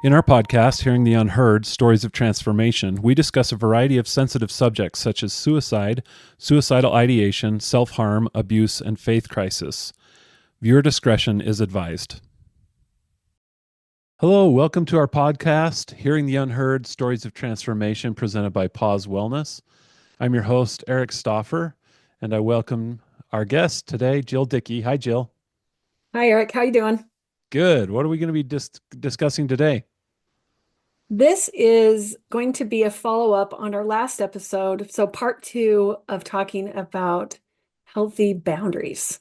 In our podcast, Hearing the Unheard, Stories of Transformation, we discuss a variety of sensitive subjects such as suicide, suicidal ideation, self-harm, abuse, and faith crisis. Viewer discretion is advised. Hello, welcome to our podcast, Hearing the Unheard, Stories of Transformation, presented by Pause Wellness. I'm your host, Eric Stauffer, and I welcome our guest today, Jill Dickey. Hi, Jill. Hi, Eric. How you doing? Good. What are we going to be discussing today? This is going to be a follow-up on our last episode. So part two of talking about healthy boundaries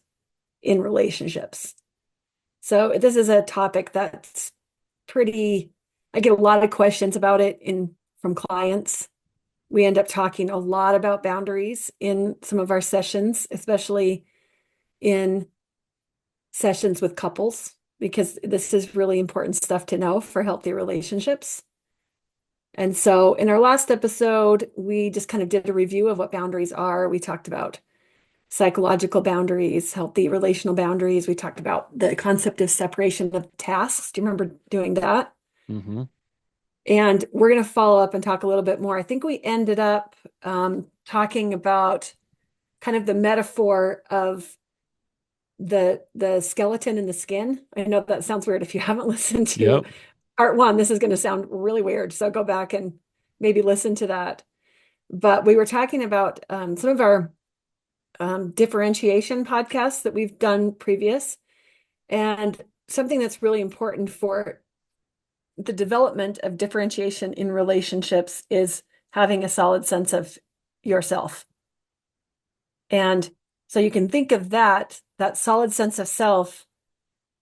in relationships. So this is a topic that's I get a lot of questions about it from clients. We end up talking a lot about boundaries in some of our sessions, especially in sessions with couples, because this is really important stuff to know for healthy relationships. And so in our last episode, we just kind of did a review of what boundaries are. We talked about psychological boundaries, healthy relational boundaries. We talked about the concept of separation of tasks. Do you remember doing that? Mm-hmm. And we're going to follow up and talk a little bit more. I think we ended up talking about kind of the metaphor of the skeleton and the skin. I know that sounds weird if you haven't listened to Yep. part one. This is going to sound really weird. So go back and maybe listen to that. But we were talking about some of our differentiation podcasts that we've done previous. And something that's really important for the development of differentiation in relationships is having a solid sense of yourself. And so you can think of that solid sense of self,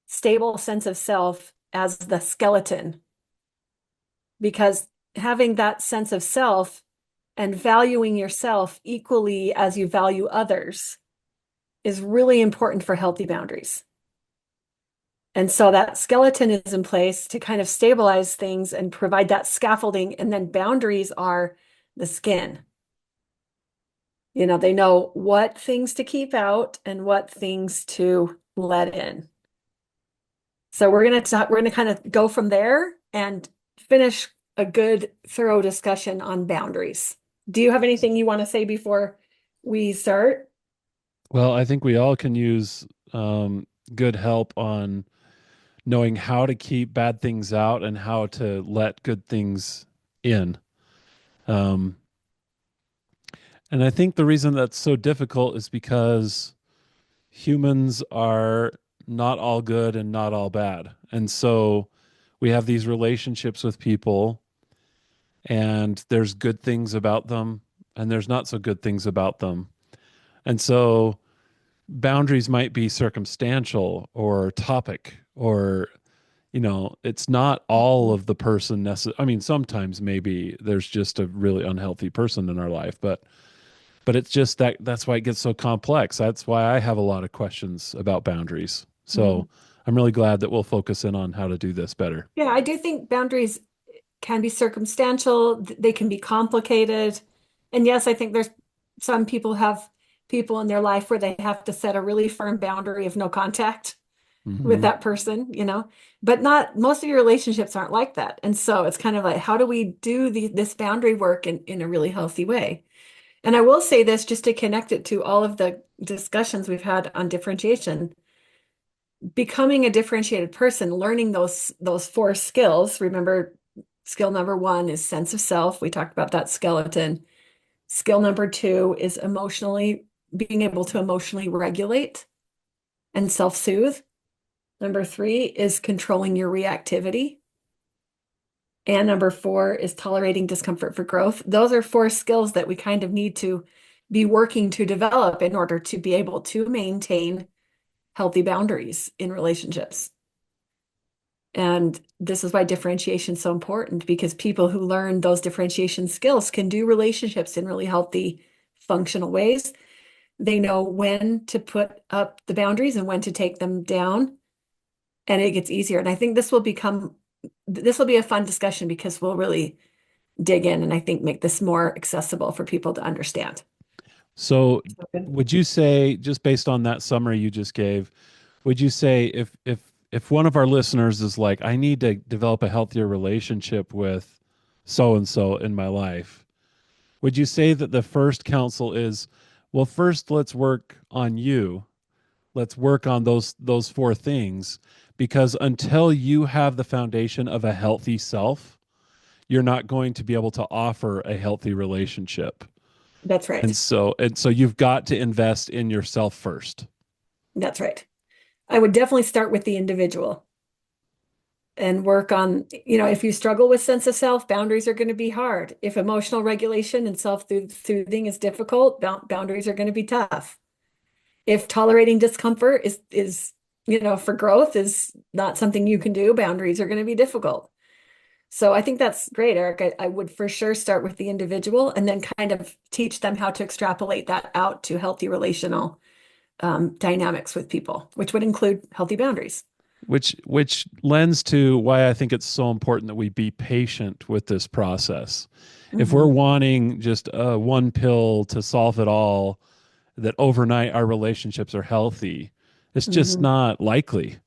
stable sense of self as the skeleton, because having that sense of self and valuing yourself equally as you value others is really important for healthy boundaries. And so that skeleton is in place to kind of stabilize things and provide that scaffolding. And then boundaries are the skin. You know, they know what things to keep out and what things to let in. So we're going to kind of go from there and finish a good, thorough discussion on boundaries. Do you have anything you want to say before we start? Well, I think we all can use good help on knowing how to keep bad things out and how to let good things in. Um, and I think the reason that's so difficult is because humans are not all good and not all bad. And so we have these relationships with people, and there's good things about them, and there's not so good things about them. And so boundaries might be circumstantial or topic, or it's not all of the person necessarily. I mean, sometimes maybe there's just a really unhealthy person in our life, but it's just that's why it gets so complex. That's why I have a lot of questions about boundaries. Mhm. So I'm really glad that we'll focus in on how to do this better. Yeah, I do think boundaries can be circumstantial, they can be complicated. And yes, I think there's some people have people in their life where they have to set a really firm boundary of no contact with Hmm. that person, you know, but not most of your relationships aren't like that. And so it's kind of like, how do we do this boundary work in a really healthy way? And I will say this just to connect it to all of the discussions we've had on differentiation. Becoming a differentiated person, learning those four skills. Remember, skill number one is sense of self. We talked about that skeleton. Skill number two is being able to emotionally regulate and self-soothe. Number three is controlling your reactivity. And number four is tolerating discomfort for growth. Those are four skills that we kind of need to be working to develop in order to be able to maintain healthy boundaries in relationships. And this is why differentiation is so important, because people who learn those differentiation skills can do relationships in really healthy, functional ways. They know when to put up the boundaries and when to take them down, and it gets easier. And I think this will be a fun discussion because we'll really dig in and I think make this more accessible for people to understand. So Okay. would you say, just based on that summary you just gave, would you say if if one of our listeners is like, I need to develop a healthier relationship with so and so in my life, would you say that the first counsel is, well, first let's work on you. Let's work on those four things, because until you have the foundation of a healthy self, you're not going to be able to offer a healthy relationship. That's And right. so you've got to invest in yourself first. That's right. I would definitely start with the individual and work on, if you struggle with sense of self, boundaries are going to be hard. If emotional regulation and self-soothing is difficult, boundaries are going to be tough. If tolerating discomfort is for growth is not something you can do, boundaries are going to be difficult. So I think that's great, Eric. I would for sure start with the individual and then kind of teach them how to extrapolate that out to healthy relational dynamics with people, which would include healthy boundaries. Which lends to why I think it's so important that we be patient with this process. If we're Hmm. wanting just one pill to solve it all, that overnight our relationships are healthy, it's just Hmm. not likely.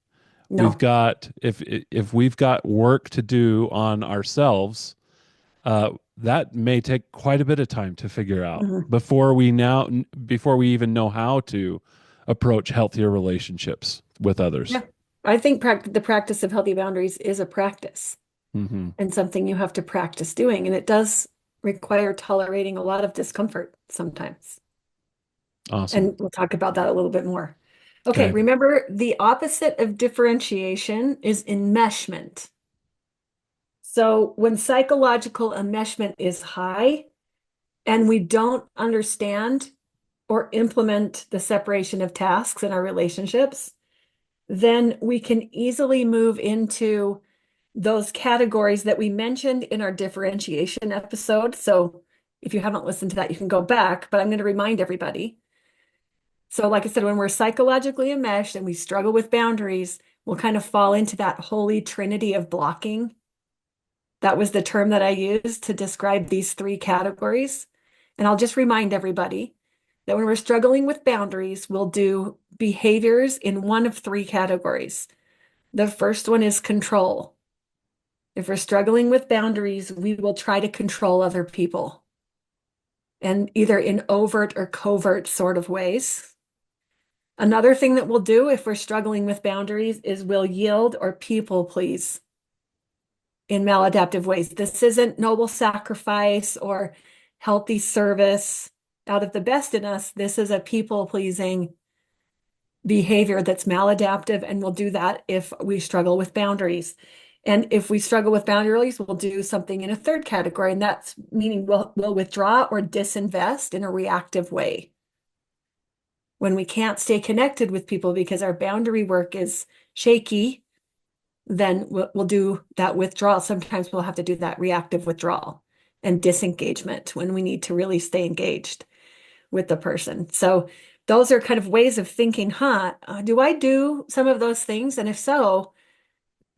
We've No. got if we've got work to do on ourselves, that may take quite a bit of time to figure out Hmm. before we even know how to approach healthier relationships with others. Yeah. I think the practice of healthy boundaries is a practice Hmm. and something you have to practice doing. And it does require tolerating a lot of discomfort sometimes. Awesome. And we'll talk about that a little bit more. Okay, Okay. remember the opposite of differentiation is enmeshment. So when psychological enmeshment is high and we don't understand or implement the separation of tasks in our relationships, then we can easily move into those categories that we mentioned in our differentiation episode. So if you haven't listened to that, you can go back, but I'm going to remind everybody. So, like I said, when we're psychologically enmeshed and we struggle with boundaries, we'll kind of fall into that holy trinity of blocking. That was the term that I used to describe these three categories. And I'll just remind everybody that when we're struggling with boundaries, we'll do behaviors in one of three categories. The first one is control. If we're struggling with boundaries, we will try to control other people, and either in overt or covert sort of ways. Another thing that we'll do if we're struggling with boundaries is we'll yield or people please in maladaptive ways. This isn't noble sacrifice or healthy service out of the best in us. This is a people pleasing behavior that's maladaptive, and we'll do that if we struggle with boundaries. And if we struggle with boundaries, we'll do something in a third category, and that's meaning we'll withdraw or disinvest in a reactive way. When we can't stay connected with people because our boundary work is shaky, then we'll do that withdrawal. Sometimes we'll have to do that reactive withdrawal and disengagement when we need to really stay engaged with the person. So those are kind of ways of thinking, do I do some of those things? And if so,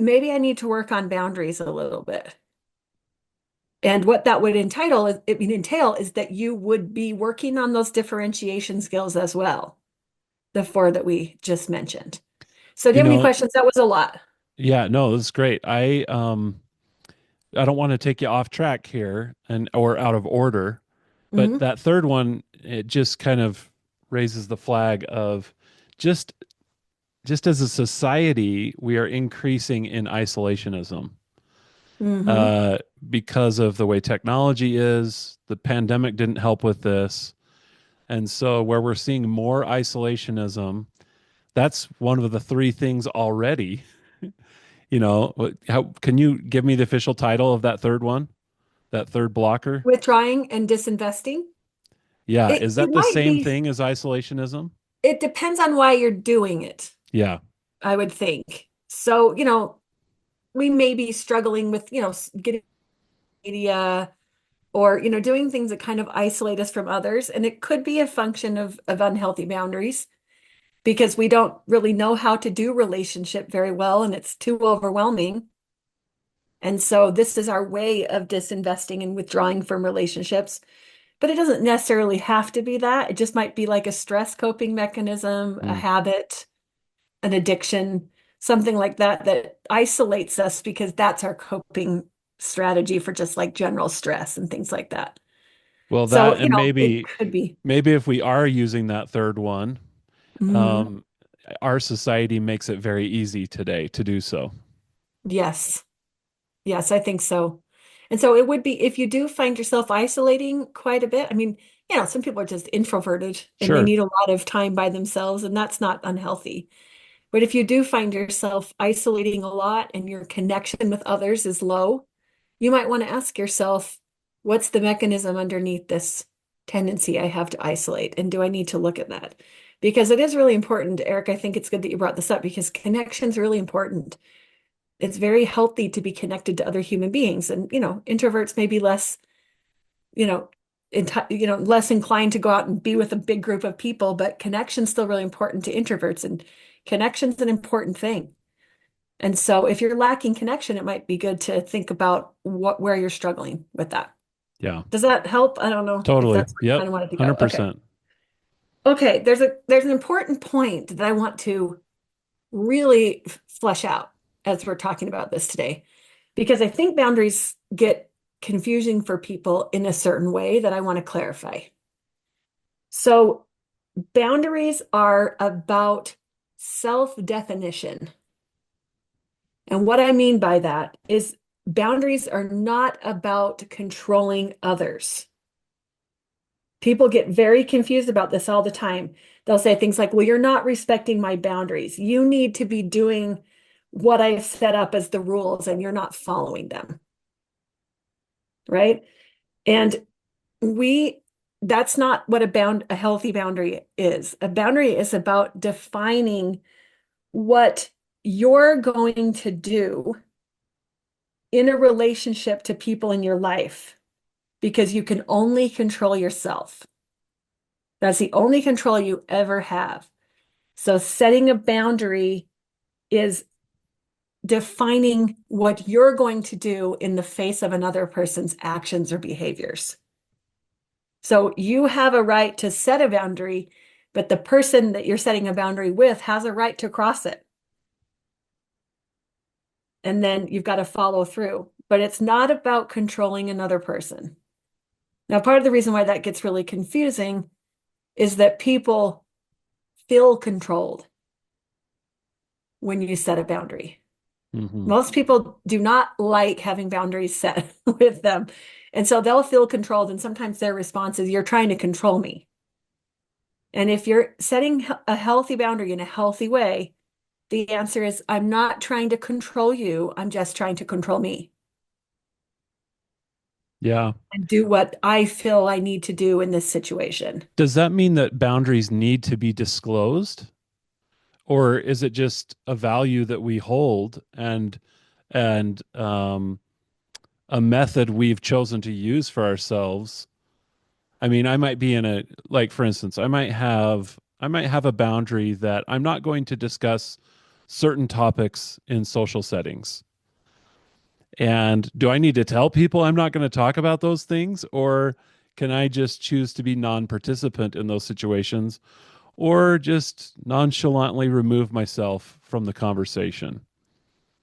maybe I need to work on boundaries a little bit. And what that would entail is that you would be working on those differentiation skills as well, the four that we just mentioned. So do you You have any know, questions? That was a lot. yeah, no, this is great. I don't want to take you off track here and or out of order, but Hmm. that third one, it just kind of raises the flag of just just as a society, we are increasing in isolationism. Hmm. Uh, because of the way technology is, the pandemic didn't help with this. And so where we're seeing more isolationism, that's one of the three things already. How can you give me the official title of that third one? That third blocker? Withdrawing and disinvesting. Yeah, It is it that the might same be, thing as isolationism? it depends on why you're doing it, Yeah. I would think. So, we may be struggling with, getting media or, doing things that kind of isolate us from others. And it could be a function of unhealthy boundaries because we don't really know how to do relationship very well and it's too overwhelming. And so this is our way of disinvesting and withdrawing from relationships. But it doesn't necessarily have to be that. It just might be like a stress coping mechanism, a Mm. habit, an addiction. something like that that isolates us because that's our coping strategy for just like general stress and things like that. Well, So, that and it maybe could be. maybe if we are using that third one, Mhm. um, our society makes it very easy today to do so. Yes. Yes, I think so. And so it would be if you do find yourself isolating quite a bit. I mean, some people are just introverted and they Sure. need a lot of time by themselves, and that's not unhealthy. But if you do find yourself isolating a lot and your connection with others is low, you might want to ask yourself, what's the mechanism underneath this tendency I have to isolate? And do I need to look at that? Because it is really important, Eric. I think it's good that you brought this up because connection is really important. It's very healthy to be connected to other human beings. And, introverts may be less, you know, less inclined to go out and be with a big group of people, but connection's still really important to introverts, and connection's an important thing. And so if you're lacking connection, it might be good to think about where you're struggling with that. Yeah. Does that help? I don't know if Totally. that's where you Yep. kind of wanted to go. Okay. 100%. Okay, there's an important point that I want to really flesh out as we're talking about this today, because I think boundaries get confusing for people in a certain way that I want to clarify. So, boundaries are about self-definition. And what I mean by that is boundaries are not about controlling others. People get very confused about this all the time. They'll say things like, well, you're not respecting my boundaries. You need to be doing what I've set up as the rules and you're not following them. Right. And we, that's not what a healthy boundary is. A boundary is about defining what you're going to do in a relationship to people in your life because you can only control yourself. That's the only control you ever have. So setting a boundary is defining what you're going to do in the face of another person's actions or behaviors. So you have a right to set a boundary, but the person that you're setting a boundary with has a right to cross it. And then you've got to follow through. But it's not about controlling another person. Now, part of the reason why that gets really confusing is that people feel controlled when you set a boundary. Hmm. Most people do not like having boundaries set with them. And so they'll feel controlled. And sometimes their response is, you're trying to control me. And if you're setting a healthy boundary in a healthy way, the answer is, I'm not trying to control you. I'm just trying to control me Yeah. and do what I feel I need to do in this situation. Does that mean that boundaries need to be disclosed? Or is it just a value that we hold and a method we've chosen to use for ourselves? I mean, I might be in a like for instance, I might have a boundary that I'm not going to discuss certain topics in social settings. And do I need to tell people I'm not going to talk about those things, or can I just choose to be non-participant in those situations, or just nonchalantly remove myself from the conversation?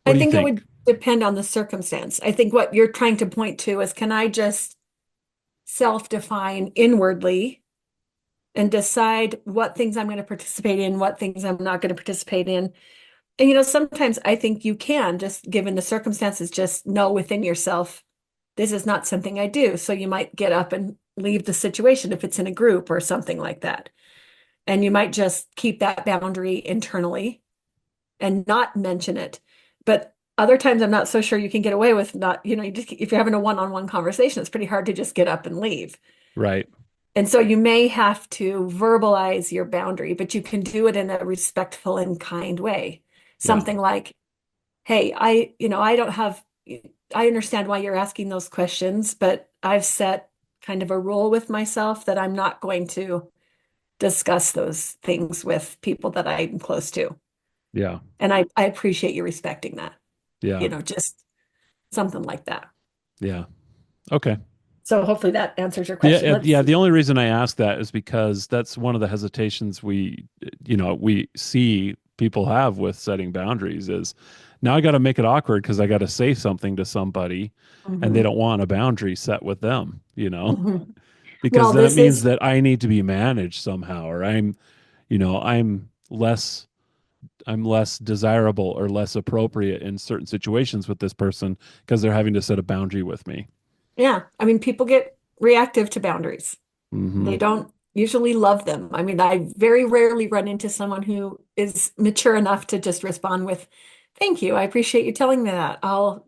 What I do you think it think? would depend on the circumstance. I think what you're trying to point to is, can I just self-define inwardly and decide what things I'm going to participate in, what things I'm not going to participate in? And sometimes I think you can, just given the circumstances, just know within yourself, this is not something I do. So you might get up and leave the situation if it's in a group or something like that. And you might just keep that boundary internally and not mention it. But other times I'm not so sure you can get away with not, if you're having a one-on-one conversation, it's pretty hard to just get up and leave. Right. And so you may have to verbalize your boundary, but you can do it in a respectful and kind way. Yeah. Something like, hey, I don't have, I understand why you're asking those questions, but I've set kind of a rule with myself that I'm not going to discuss those things with people that I'm close to. Yeah. And I appreciate you respecting that, Yeah. just something like that. Yeah. Okay. So hopefully that answers your Yeah, question. Let's yeah. see. The only reason I ask that is because that's one of the hesitations we see people have with setting boundaries is now I got to make it awkward because I got to say something to somebody and they Mhm. don't want a boundary set with them, you know, Mhm. because Well, then it this means is, that I need to be managed somehow, or I'm less desirable or less appropriate in certain situations with this person because they're having to set a boundary with me. yeah. I mean, people get reactive to boundaries. Hmm. They don't usually love them. I mean, I very rarely run into someone who is mature enough to just respond with, "Thank you. I appreciate you telling me that. I'll,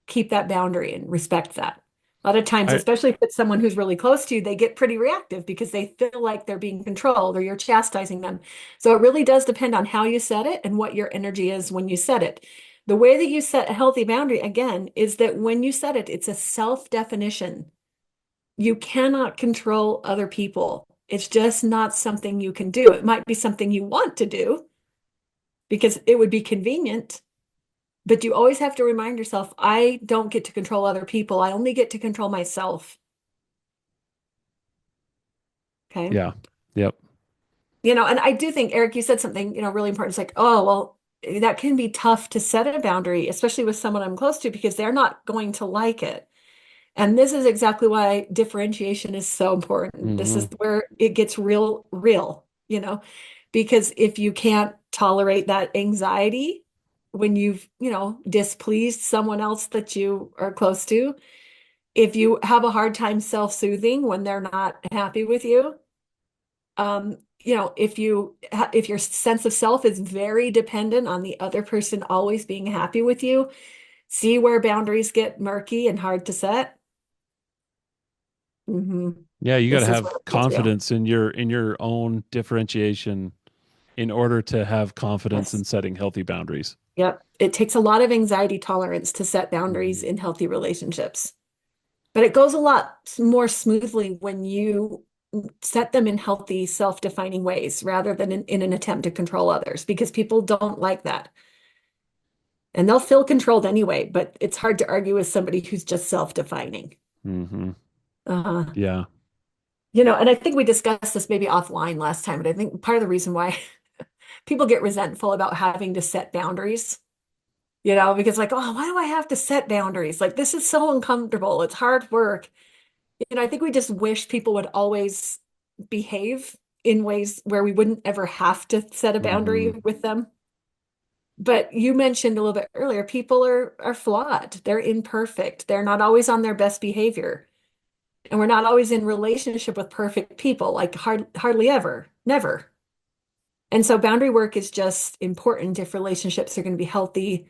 keep that boundary and respect that." A lot of times, I especially if it's someone who's really close to you, they get pretty reactive because they feel like they're being controlled or you're chastising them. So it really does depend on how you set it and what your energy is when you set it. The way that you set a healthy boundary, again, is that when you set it, it's a self-definition. You cannot control other people. It's just not something you can do. It might be something you want to do because it would be convenient, but you always have to remind yourself, I don't get to control other people. I only get to control myself. Okay. yeah. Yep. And I do think, Eric, you said something, really important. It's like, oh, well, that can be tough to set a boundary, especially with someone I'm close to, because they're not going to like it. And this is exactly why differentiation is so important. This Hmm. is where it gets real, because if you can't tolerate that anxiety when you've, displeased someone else that you are close to, if you have a hard time self-soothing when they're not happy with you, if your sense of self is very dependent on the other person always being happy with you, see where boundaries get murky and hard to set. Hmm. Yeah, you got to This is where have it gets real. confidence in your own differentiation in order to have confidence in Yes. setting healthy boundaries. Yep. It takes a lot of anxiety tolerance to set boundaries Hmm. in healthy relationships. But it goes a lot more smoothly when you set them in healthy, self-defining ways rather than in an attempt to control others, because people don't like that. And they'll feel controlled anyway, but it's hard to argue with somebody who's just self-defining. Hmm. Uh, Yeah. and I think we discussed this maybe offline last time, but I think part of the reason why people get resentful about having to set boundaries, because like, oh, why do I have to set boundaries? Like, this is so uncomfortable. It's hard work. I think we just wish people would always behave in ways where we wouldn't ever have to set a boundary Hmm. with them. But you mentioned a little bit earlier, people are flawed. They're imperfect. They're not always on their best behavior. And we're not always in relationship with perfect people, like hardly ever, never. And so boundary work is just important if relationships are going to be healthy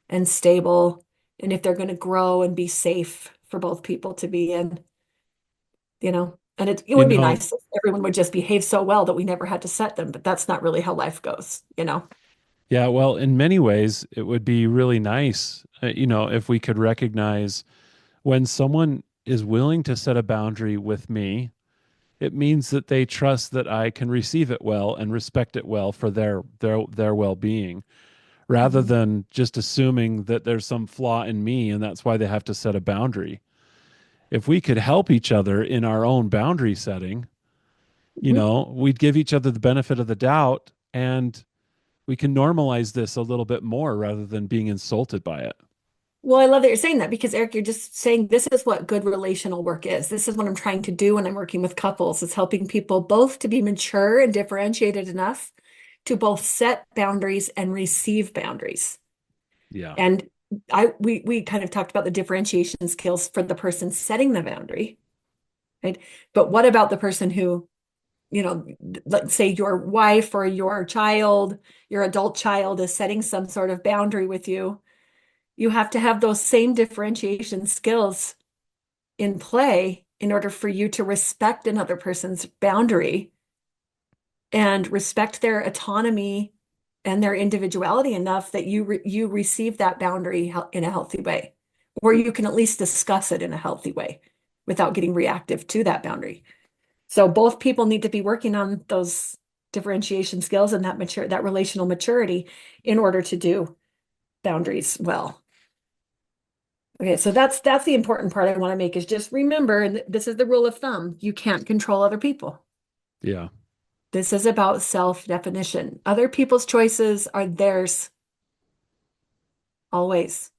and stable, and if they're going to grow and be safe for both people to be in. And it You would be know, nice if everyone would just behave so well that we never had to set them, but that's not really how life goes. yeah, well, in many ways, it would be really nice, if we could recognize when someone is willing to set a boundary with me, it means that they trust that I can receive it well and respect it well for their well-being, rather Mhm. than just assuming that there's some flaw in me and that's why they have to set a boundary. If we could help each other in our own boundary setting, Mhm. we'd give each other the benefit of the doubt and we can normalize this a little bit more rather than being insulted by it. Well, I love that you're saying that because Eric, you're just saying this is what good relational work is. This is what I'm trying to do when I'm working with couples. It's helping people both to be mature and differentiated enough to both set boundaries and receive boundaries. Yeah. And we kind of talked about the differentiation skills for the person setting the boundary, right? But what about the person who, let's say your wife or your child, your adult child is setting some sort of boundary with you. You have to have those same differentiation skills in play in order for you to respect another person's boundary and respect their autonomy and their individuality enough that you receive that boundary in a healthy way, or you can at least discuss it in a healthy way without getting reactive to that boundary. So both people need to be working on those differentiation skills and that relational maturity in order to do boundaries well. Okay, so that's the important part I want to make is just remember, and this is the rule of thumb, you can't control other people. Yeah. This is about self-definition. Other people's choices are theirs always.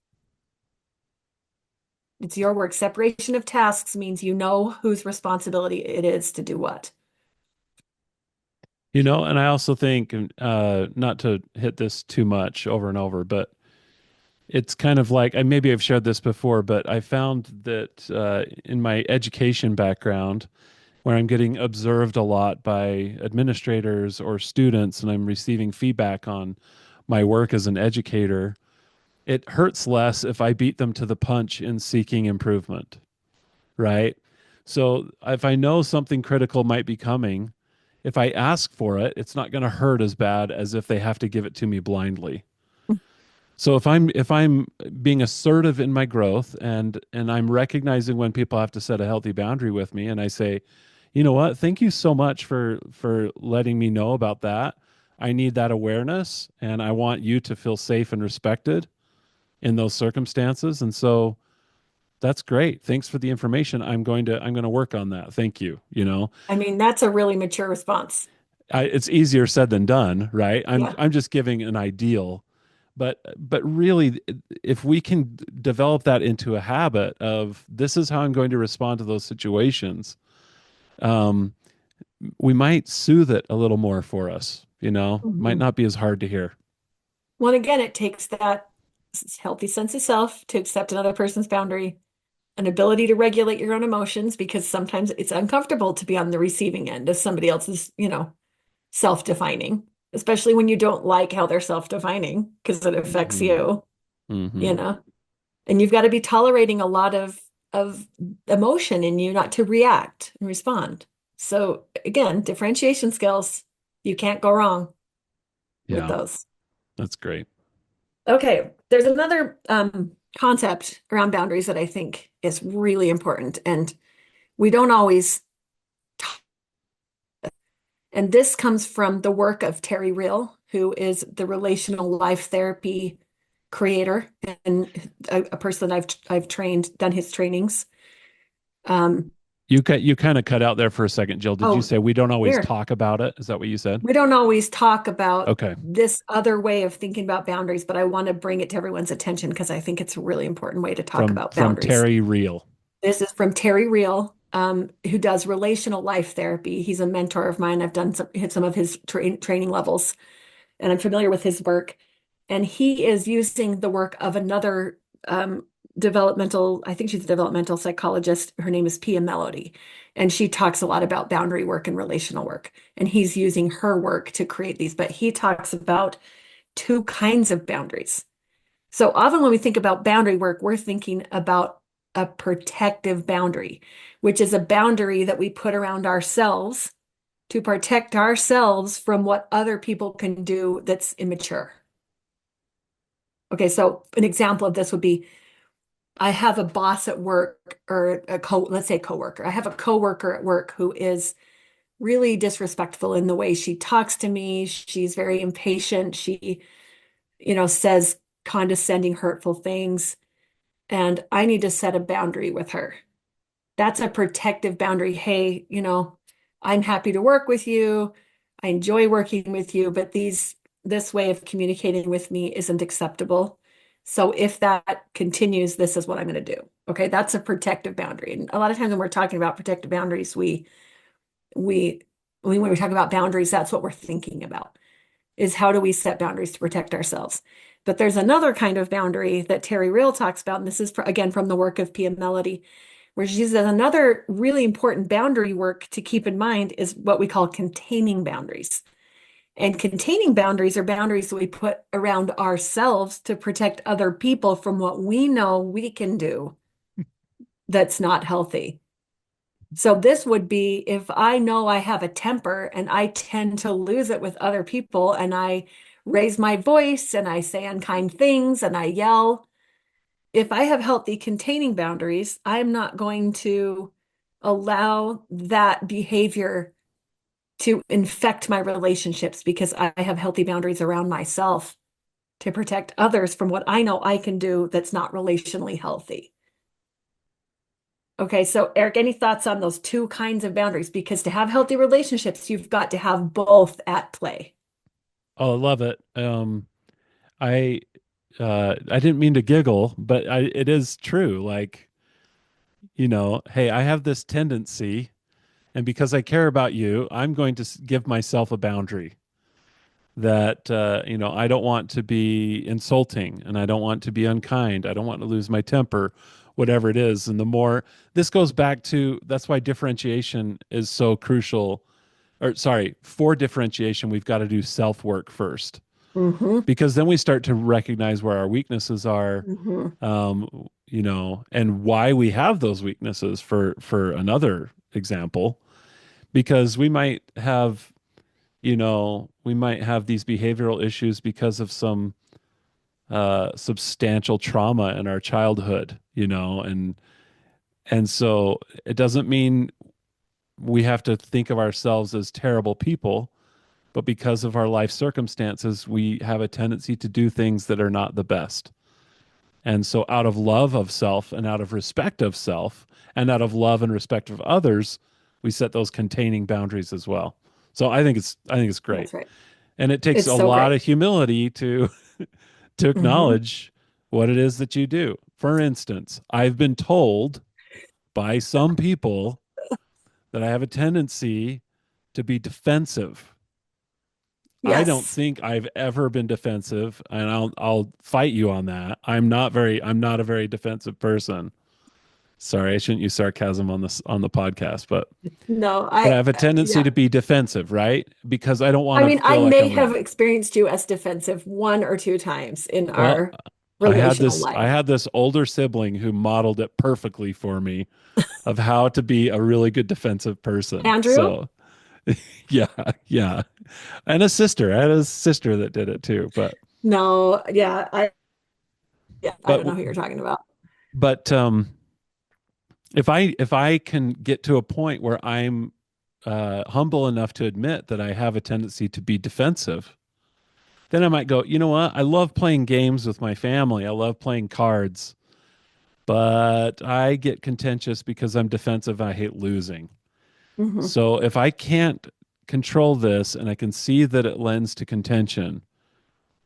It's your work. Separation of tasks means you know whose responsibility it is to do what. And I also think, not to hit this too much over and over, but it's kind of like, maybe I've shared this before, but I found that in my education background, where I'm getting observed a lot by administrators or students, and I'm receiving feedback on my work as an educator, it hurts less if I beat them to the punch in seeking improvement, right? So if I know something critical might be coming, if I ask for it, it's not going to hurt as bad as if they have to give it to me blindly. So if I'm being assertive in my growth, and I'm recognizing when people have to set a healthy boundary with me, and I say, you know what, thank you so much for letting me know about that. I need that awareness, and I want you to feel safe and respected in those circumstances. And so that's great. Thanks for the information. I'm going to work on that. Thank you. I mean, that's a really mature response. It's easier said than done, right? I'm Yeah. I'm just giving an ideal, but really, if we can develop that into a habit of this is how I'm going to respond to those situations, um, we might soothe it a little more for us. Might Mhm. not be as hard to hear. Well, again, it takes that healthy sense of self to accept another person's boundary, an ability to regulate your own emotions, because sometimes it's uncomfortable to be on the receiving end of somebody else's, self-defining, especially when you don't like how they're self-defining because it affects Hmm. you, you Hmm. know. And you've got to be tolerating a lot of emotion in you not to react and respond. So again, differentiation skills, you can't go wrong with Yeah, those. that's great. Okay, there's another concept around boundaries that I think is really important, and we don't always. And this comes from the work of Terry Real, who is the relational life therapy creator and a person I've trained, done his trainings. Um, You kind of cut out there for a second, Jill. Did you oh, say we don't always weird. talk about it? Is that what you said? We don't always talk about Okay. this other way of thinking about boundaries, but I want to bring it to everyone's attention because I think it's a really important way to talk From about from boundaries. Terry Real. This is from Terry Real, who does relational life therapy. He's a mentor of mine. I've done some of his training levels, and I'm familiar with his work. And he is using the work of another I think she's a developmental psychologist. Her name is Pia Melody. And she talks a lot about boundary work and relational work. And he's using her work to create these. But he talks about two kinds of boundaries. So often when we think about boundary work, we're thinking about a protective boundary, which is a boundary that we put around ourselves to protect ourselves from what other people can do that's immature. Okay, so an example of this would be I have a boss at work or let's say coworker. I have a coworker at work who is really disrespectful in the way she talks to me. She's very impatient. She, says condescending, hurtful things, and I need to set a boundary with her. That's a protective boundary. Hey, I'm happy to work with you. I enjoy working with you, but this way of communicating with me isn't acceptable. So if that continues, this is what I'm going to do. Okay, that's a protective boundary. And a lot of times when we're talking about protective boundaries, we when we talk about boundaries, that's what we're thinking about is how do we set boundaries to protect ourselves. But there's another kind of boundary that Terry Real talks about, and this is again from the work of Pia Melody, where she says another really important boundary work to keep in mind is what we call containing boundaries. And containing boundaries are boundaries that we put around ourselves to protect other people from what we know we can do that's not healthy. So this would be if I know I have a temper and I tend to lose it with other people and I raise my voice and I say unkind things and I yell. If I have healthy containing boundaries, I'm not going to allow that behavior to infect my relationships because I have healthy boundaries around myself to protect others from what I know I can do that's not relationally healthy. Okay, so Eric, any thoughts on those two kinds of boundaries? Because to have healthy relationships, you've got to have both at play. Oh, I love it. I I didn't mean to giggle, but it is true. Like, hey, I have this tendency, and because I care about you, I'm going to give myself a boundary that I don't want to be insulting, and I don't want to be unkind. I don't want to lose my temper, whatever it is. And the more this goes back to, that's why differentiation is so crucial. Or sorry, for differentiation, we've got to do self work first, Hmm. because then we start to recognize where our weaknesses are, Hmm. and why we have those weaknesses. For another example, because we might have these behavioral issues because of some substantial trauma in our childhood, and so it doesn't mean we have to think of ourselves as terrible people, but because of our life circumstances, we have a tendency to do things that are not the best. And so, out of love of self and out of respect of self and out of love and respect of others, we set those containing boundaries as well. So I think it's great. That's right. And it takes It's a so lot great. of humility to to Hmm. acknowledge what it is that you do. For instance, I've been told by some people that I have a tendency to be defensive. I don't Yes. think I've ever been defensive, and I'll fight you on that. I'm not a very defensive person. Sorry, I shouldn't use sarcasm on the podcast, No, but I have a tendency yeah. to be defensive, right? Because I don't want I to mean, I feel like may I'm have wrong. experienced you as defensive one or two times in Well, our relational I life. had this older sibling who modeled it perfectly for me of how to be a really good defensive person. Andrew? So, yeah, yeah. And a sister. I had a sister that did it too, No, yeah, I but don't know who you're talking about. but if I can get to a point where I'm humble enough to admit that I have a tendency to be defensive, then I might go, you know what? I love playing games with my family. I love playing cards, but I get contentious because I'm defensive. I hate losing. Hmm. So if I can't control this and I can see that it lends to contention,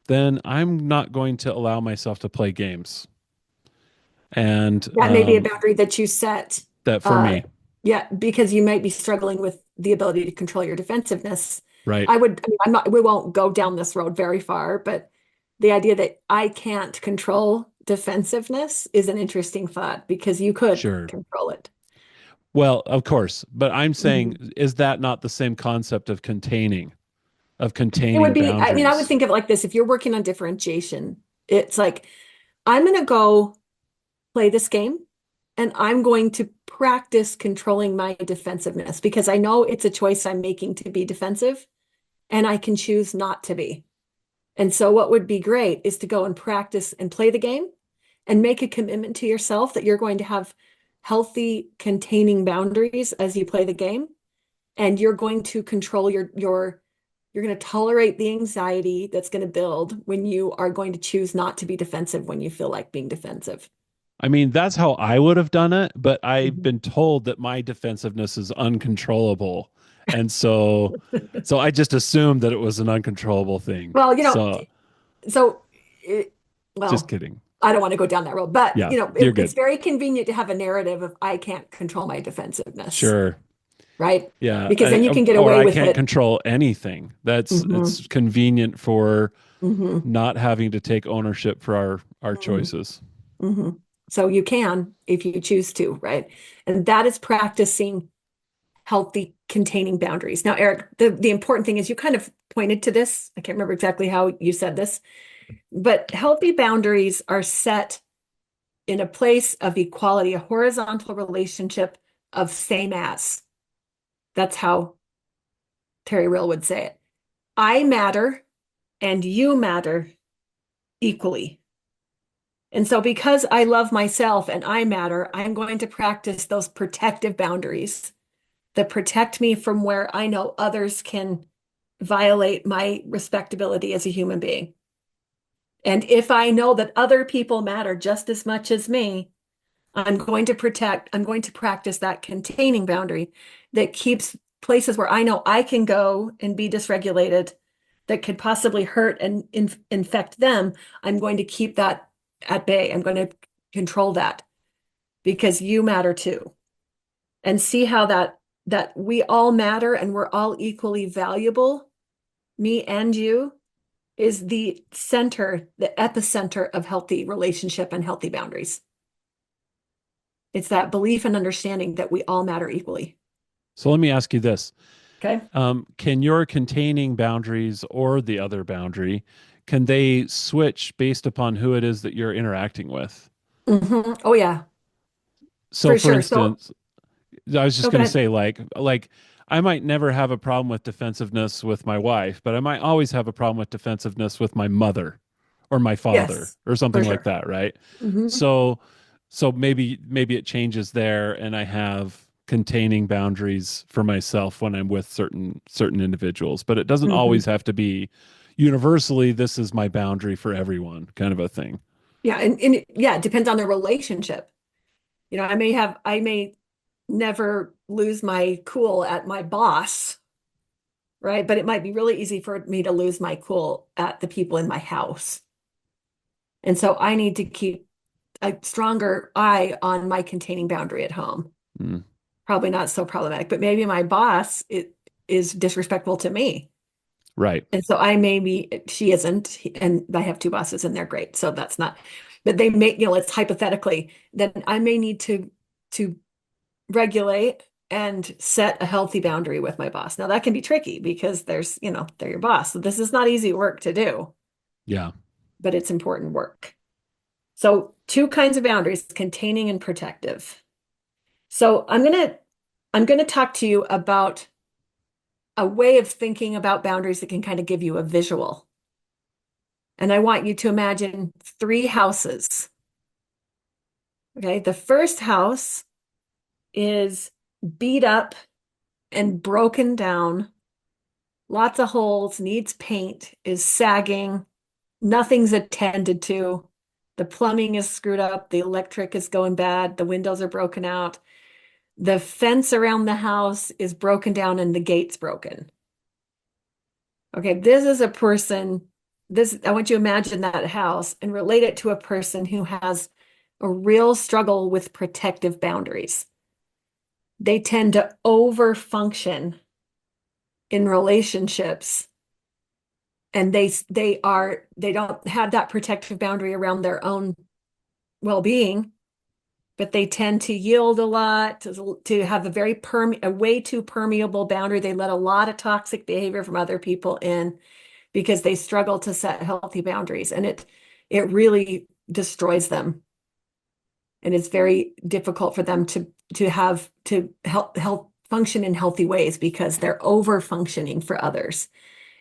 then I'm not going to allow myself to play games. And That may be a boundary that you set. that for Uh, me, yeah, because you might be struggling with the ability to control your defensiveness. right? I mean, we won't go down this road very far, but the idea that I can't control defensiveness is an interesting thought because you could Sure. control it. Well, of course, but I'm saying, Mhm. is that not the same concept of It would containing be, I mean, I would boundaries? think of it like this. If you're working on differentiation, it's like, I'm going to go play this game and I'm going to practice controlling my defensiveness because I know it's a choice I'm making to be defensive and I can choose not to be. And so, what would be great is to go and practice and play the game and make a commitment to yourself that you're going to have healthy containing boundaries as you play the game. And you're going to control you're going to tolerate the anxiety that's going to build when you are going to choose not to be defensive when you feel like being defensive. I mean, that's how I would have done it, but I've Mhm. been told that my defensiveness is uncontrollable. And so I just assumed that it was an uncontrollable thing. Well, So so it, just well, kidding. I don't want to go down that road, but Yeah, you're it's good. very convenient to have a narrative of I can't control my defensiveness, Sure. right? Yeah. Because then you can get Or away I with can't it. control anything. Hmm. It's convenient for Hmm. not having to take ownership for our Hmm. choices. Hmm. So you can if you choose to, right? And that is practicing healthy containing boundaries. Now, Eric, the important thing is you kind of pointed to this. I can't remember exactly how you said this, but healthy boundaries are set in a place of equality, a horizontal relationship of same as. That's how Terry Real would say it. I matter and you matter equally. And so, because I love myself and I matter, I'm going to practice those protective boundaries that protect me from where I know others can violate my respectability as a human being. And if I know that other people matter just as much as me, I'm going to protect, I'm going to practice that containing boundary that keeps places where I know I can go and be dysregulated that could possibly hurt and infect them. I'm going to keep that at bay. I'm going to control that because you matter too. And see how that we all matter and we're all equally valuable, me and you, is the center, the epicenter of healthy relationship and healthy boundaries. It's that belief and understanding that we all matter equally. So let me ask you this. Okay. Can your containing boundaries or the other boundary, can they switch based upon who it is that you're interacting with? Oh yeah, So for for sure. So, instance, I was just oh, go going to ahead. say like I might never have a problem with defensiveness with my wife, but I might always have a problem with defensiveness with my mother or my father Yes, or something for like sure. that, right? Hmm. So so maybe it changes there and I have containing boundaries for myself when I'm with certain individuals, but it doesn't always Hmm. have to be universally this is my boundary for everyone kind of a thing. Yeah, and yeah, it depends on the relationship. I may never lose my cool at my boss, right? But it might be really easy for me to lose my cool at the people in my house. And so I need to keep a stronger eye on my containing boundary at home. Mm, Probably not so problematic, but maybe my boss is disrespectful to me. right. And so I may be, she isn't, and I have two bosses and they're great. So that's not, but they may, it's hypothetically, then I may need to regulate and set a healthy boundary with my boss. Now that can be tricky because they're your boss. So this is not easy work to do, Yeah. but it's important work. So two kinds of boundaries, containing and protective. So I'm gonna talk to you about a way of thinking about boundaries that can kind of give you a visual. And I want you to imagine three houses. Okay. The first house is beat up and broken down, lots of holes, needs paint, is sagging, nothing's attended to. The plumbing is screwed up, the electric is going bad, the windows are broken out. The fence around the house is broken down and the gate's broken. Okay, this is a person, I want you to imagine that house and relate it to a person who has a real struggle with protective boundaries. They tend to over-function in relationships and they don't have that protective boundary around their own well-being, but they tend to yield a lot, to have a way too permeable boundary. They let a lot of toxic behavior from other people in because they struggle to set healthy boundaries, and it really destroys them. And it's very difficult for them to help function in healthy ways because they're over functioning for others.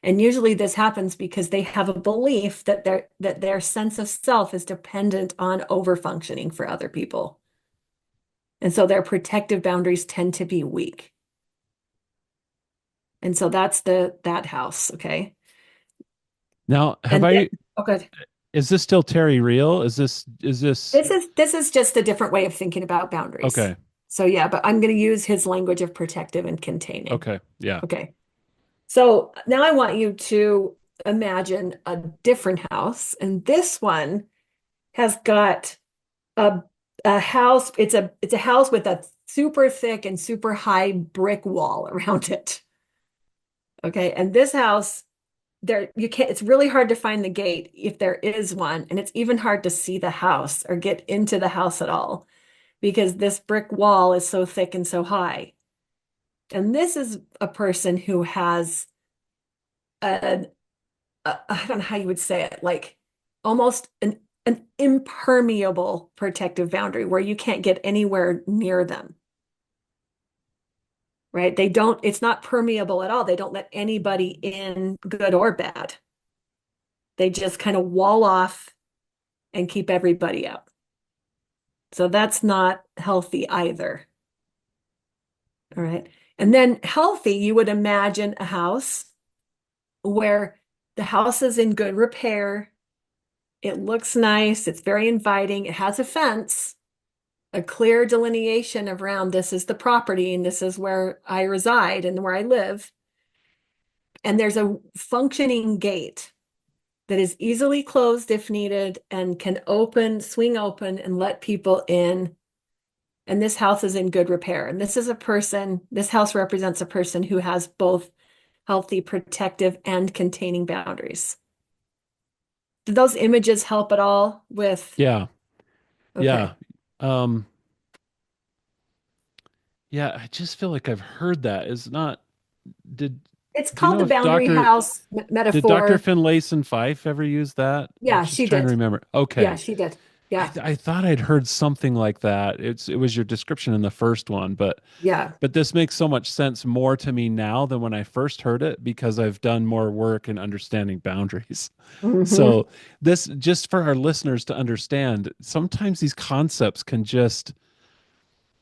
And usually this happens because they have a belief that their sense of self is dependent on over functioning for other people. And so their protective boundaries tend to be weak. And so that's that house, okay? Now, have And then, I oh, good. is this still Terry real? Is this This is just a different way of thinking about boundaries. okay? So yeah, but I'm going to use his language of protective and containing. Okay. Yeah. Okay. So now I want you to imagine a different house, and this one has got a a house. It's a house with a super thick and super high brick wall around it. Okay, and this house there you can't it's really hard to find the gate if there is one, and it's even hard to see the house or get into the house at all because this brick wall is so thick and so high. And this is a person who has a, I don't know how you would say it, like almost an impermeable protective boundary where you can't get anywhere near them, right? It's not permeable at all. They don't let anybody in, good or bad. They just kind of wall off and keep everybody out. So that's not healthy either. All right. And then healthy, you would imagine a house where the house is in good repair. It looks nice. It's very inviting. It has a fence, a clear delineation around this is the property and this is where I reside and where I live. And there's a functioning gate that is easily closed if needed and can open, swing open, and let people in. And this house is in good repair. And this is a person, this house represents a person who has both healthy, protective, and containing boundaries. Did those images help at all with? Yeah. Okay. Yeah. Um, yeah, I just feel like I've heard that. Is not did It's do you called know the if boundary house did Dr. metaphor. Finlayson Fife ever use that? I'm Yeah, just she trying to did. remember. Yeah, Okay. she did. Yeah. I thought I'd heard something like that. It was your description in the first one, Yeah. but this makes so much sense more to me now than when I first heard it because I've done more work in understanding boundaries. Hmm. So this just for our listeners to understand, sometimes these concepts can just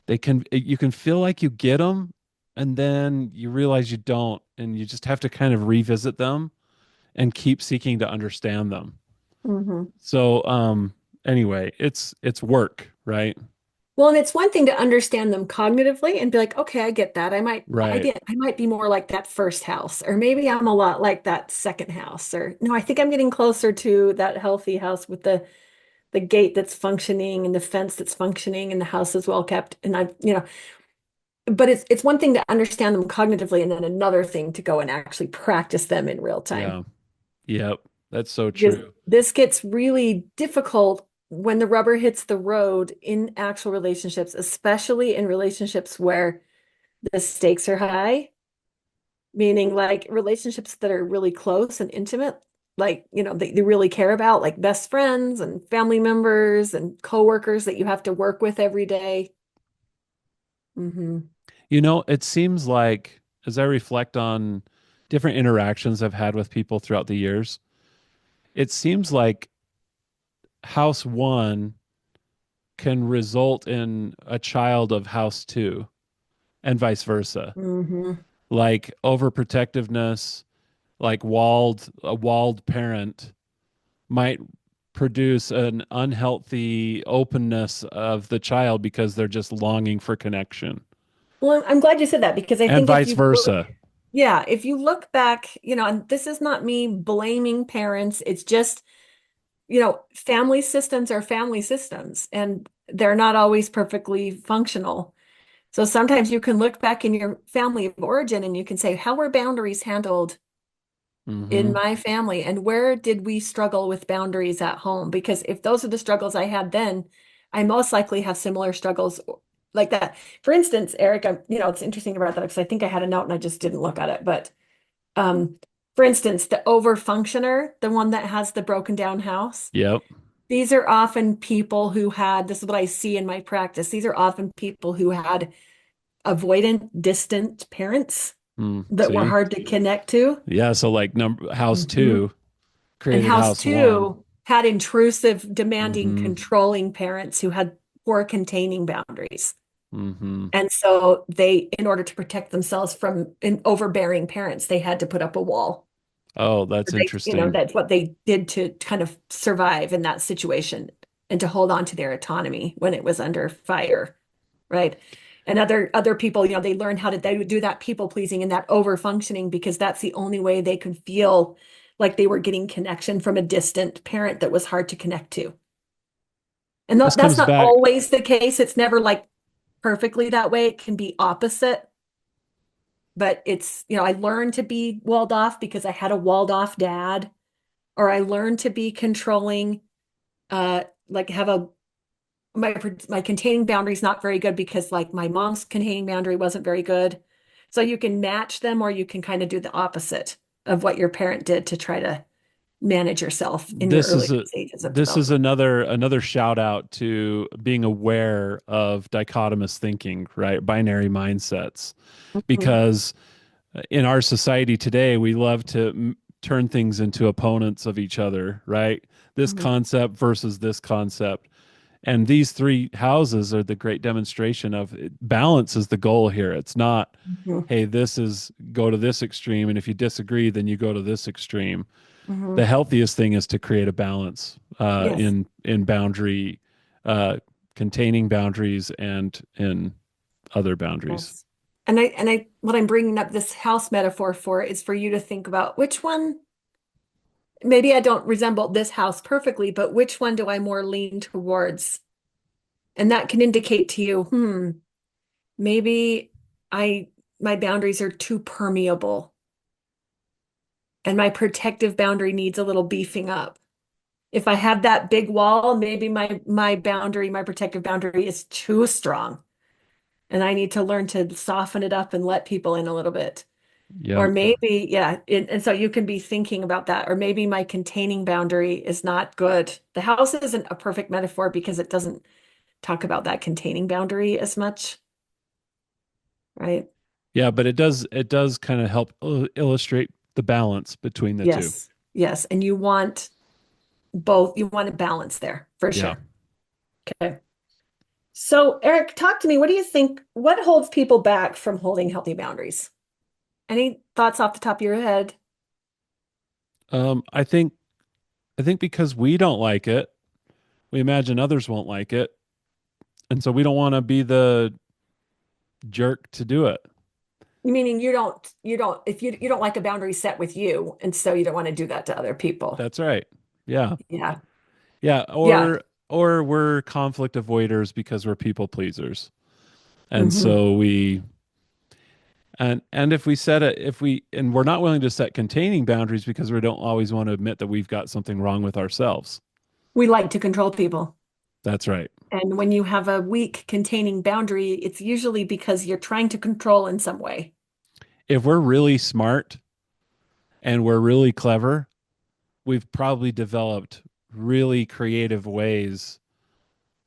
they can you can feel like you get them and then you realize you don't and you just have to kind of revisit them and keep seeking to understand them. Hmm. So anyway, it's work, right? Well, and it's one thing to understand them cognitively and be like, okay, I get that. Right. I might be more like that first house, or maybe I'm a lot like that second house, or no, I think I'm getting closer to that healthy house with the gate that's functioning and the fence that's functioning and the house is well kept. And but it's one thing to understand them cognitively and then another thing to go and actually practice them in real time. Yeah. Yep. That's so Because true. this gets really difficult when the rubber hits the road in actual relationships, especially in relationships where the stakes are high, meaning like relationships that are really close and intimate, like, they really care about, like best friends and family members and coworkers that you have to work with every day. Hmm. You know, it seems like as I reflect on different interactions I've had with people throughout the years, it seems like house one can result in a child of house two and vice versa. Hmm. Like overprotectiveness, like a walled parent might produce an unhealthy openness of the child because they're just longing for connection Well, I'm glad you said that because I and think if vice you look, versa. yeah, if you look back, and this is not me blaming parents, it's just, family systems are family systems and they're not always perfectly functional. So sometimes you can look back in your family of origin and you can say, how were boundaries handled in Hmm. my family? And where did we struggle with boundaries at home? Because if those are the struggles I had then, I most likely have similar struggles like that. For instance, Eric, it's interesting about that because I think I had a note and I just didn't look at it. But um, for instance, the over functioner, the one that has the broken down house, Yep. these are often people who had, this is what I see in my practice. These are often people who had avoidant, distant parents Mm, that were see? hard to connect to. Yeah, so like number house Mhm. two And created house house one. two had intrusive, demanding, Hmm. controlling parents who had poor containing boundaries. Hmm. And so in order to protect themselves from an overbearing parents, they had to put up a wall. Oh, that's interesting. That's what they did to kind of survive in that situation and to hold on to their autonomy when it was under fire, right? And other people, they learn how to they would do that people pleasing and that over functioning because that's the only way they could feel like they were getting connection from a distant parent that was hard to connect to. And This that's comes not back. always the case. It's never like perfectly that way. It can be opposite, but I learned to be walled off because I had a walled off dad, or I learned to be controlling, like have a my containing boundary is not very good because like my mom's containing boundary wasn't very good. So you can match them or you can kind of do the opposite of what your parent did to try to manage yourself in your This is early a stages of this is development. another shout out to being aware of dichotomous thinking, right? Binary mindsets. Mhm. Because in our society today, we love to turn things into opponents of each other, right? This Mhm. concept versus this concept. And these three houses are the great demonstration of balance is the goal here. It's not, Mhm. hey, this is go to this extreme. And if you disagree, then you go to this extreme. The Mhm. healthiest thing is to create a balance Yes. in boundary uh, containing boundaries and in other boundaries. Yes. And what I'm bringing up this house metaphor for is for you to think about which one, maybe I don't resemble this house perfectly, but which one do I more lean towards? And that can indicate to you, maybe I my boundaries are too permeable and my protective boundary needs a little beefing up. If I have that big wall, maybe my protective boundary is too strong, and I need to learn to soften it up and let people in a little bit. Or Yep. maybe, yeah, and so you can be thinking about that. Or maybe my containing boundary is not good. The house isn't a perfect metaphor because it doesn't talk about that containing boundary as much, right? Yeah, but it does kind of help illustrate the balance between the two. Yes, yes. And you want both, you want a balance there for Yeah. sure. Okay. So, Eric, talk to me. What do you think? What holds people back from holding healthy boundaries? Any thoughts off the top of your head? I think because we don't like it, we imagine others won't like it, and so we don't want to be the jerk to do it. Meaning you don't, if you don't like a boundary set with you, and so you don't want to do that to other people. That's right. Yeah. Yeah. Yeah, Yeah. or we're conflict avoiders because we're people pleasers. And Hmm. so we and if we set it if we and we're not willing to set containing boundaries because we don't always want to admit that we've got something wrong with ourselves. We like to control people. That's right. And when you have a weak containing boundary, it's usually because you're trying to control in some way. If we're really smart and we're really clever, we've probably developed really creative ways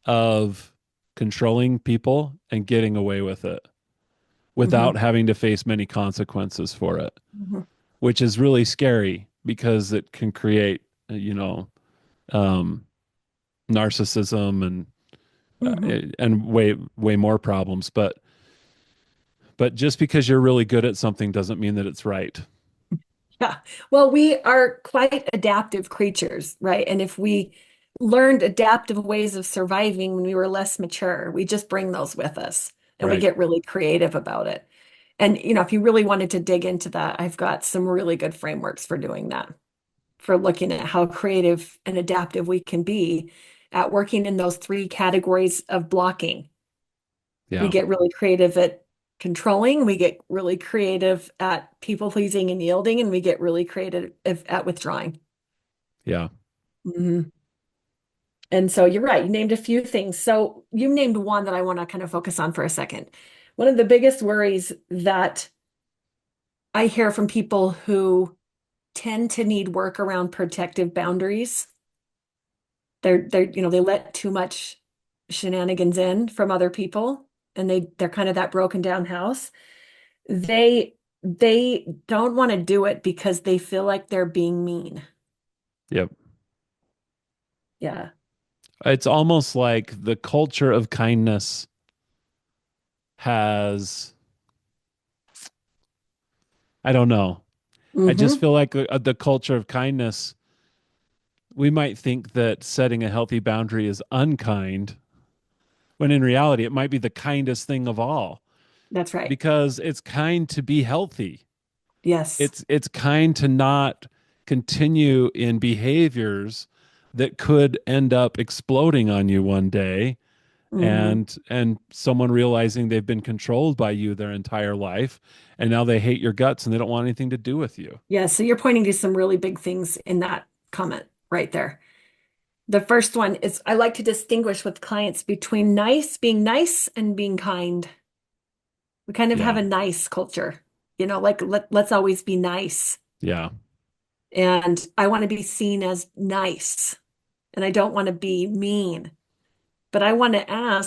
of controlling people and getting away with it without Hmm. having to face many consequences for it, Hmm. which is really scary because it can create, you know, um, narcissism Hmm. and way more problems. But just because you're really good at something doesn't mean that it's right. Yeah. Well, we are quite adaptive creatures, right? And if we learned adaptive ways of surviving when we were less mature, we just bring those with us and we Right. get really creative about it. And, if you really wanted to dig into that, I've got some really good frameworks for doing that, for looking at how creative and adaptive we can be at working in those three categories of blocking. We Yeah. get really creative at controlling, we get really creative at people pleasing and yielding, and we get really creative at withdrawing. Yeah. Mhm. And so you're right, you named a few things. So you named one that I want to kind of focus on for a second. One of the biggest worries that I hear from people who tend to need work around protective boundaries, they let too much shenanigans in from other people, and they're kind of that broken down house. They don't want to do it because they feel like they're being mean. Yep. Yeah. It's almost like the culture of kindness has, I don't know. I just Hmm. feel like the culture of kindness, we might think that setting a healthy boundary is unkind, when in reality, it might be the kindest thing of all That's right. because it's kind to be healthy. Yes. It's kind to not continue in behaviors that could end up exploding on you one day Hmm. and someone realizing they've been controlled by you their entire life and now they hate your guts and they don't want anything to do with you. Yeah. So you're pointing to some really big things in that comment right there. The first one is I like to distinguish with clients between being nice and being kind. We kind of have Yeah. a nice culture, like let's always be nice. Yeah. And I want to be seen as nice, and I don't want to be mean. But I want to